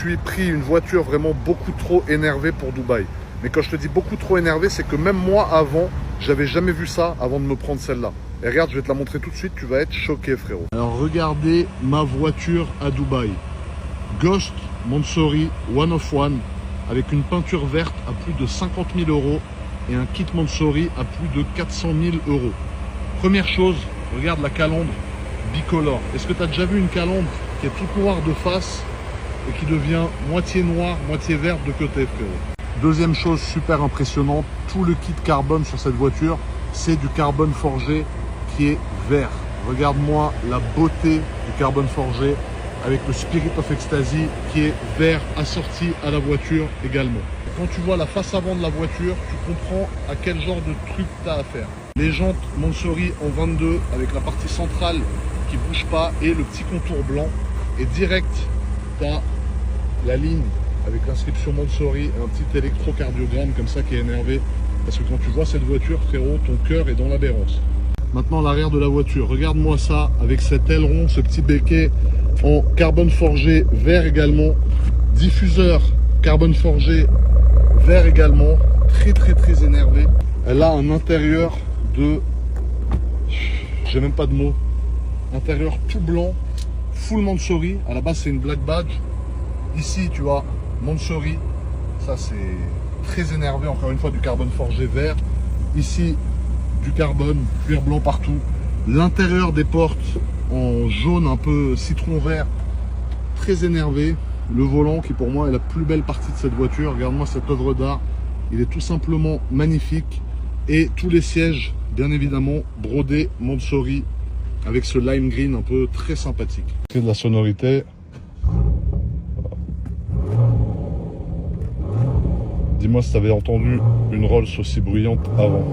suis pris une voiture vraiment beaucoup trop énervée pour Dubaï. Mais quand je te dis beaucoup trop énervé, c'est que même moi avant, j'avais jamais vu ça avant de me prendre celle-là. Et regarde, je vais te la montrer tout de suite, tu vas être choqué frérot. Alors regardez ma voiture à Dubaï. Ghost Mansory 101 avec une peinture verte à plus de 50 000 € et un kit Mansory à plus de 400 000 €. Première chose, regarde la calandre bicolore. Est-ce que tu as déjà vu une calandre qui est toute noire de face et qui devient moitié noire, moitié verte de côté frérot? Deuxième chose super impressionnante, tout le kit carbone sur cette voiture, c'est du carbone forgé qui est vert. Regarde-moi la beauté du carbone forgé avec le Spirit of Ecstasy qui est vert assorti à la voiture également. Quand tu vois la face avant de la voiture, tu comprends à quel genre de truc tu as à faire. Les jantes Mansory en 22 avec la partie centrale qui bouge pas et le petit contour blanc. Et direct, tu as la ligne avec l'inscription Mansory et un petit électrocardiogramme comme ça qui est énervé. Parce que quand tu vois cette voiture, frérot, ton cœur est dans l'aberrance. Maintenant, l'arrière de la voiture. Regarde-moi ça avec cet aileron, ce petit béquet en carbone forgé vert également. Diffuseur carbone forgé vert également. Très énervé. Elle a un intérieur de... j'ai même pas de mots. Intérieur tout blanc, full Mansory. À la base, c'est une black badge. Ici, tu vois, Mansory. Ça, c'est très énervé. Encore une fois, du carbone forgé vert. Ici, du carbone, cuir blanc partout. L'intérieur des portes en jaune, un peu citron vert. Très énervé. Le volant qui, pour moi, est la plus belle partie de cette voiture. Regarde-moi cette œuvre d'art. Il est tout simplement magnifique. Et tous les sièges, bien évidemment, brodés Mansory avec ce lime green un peu très sympathique. C'est de la sonorité. Dis-moi si tu avais entendu une Rolls aussi bruyante avant.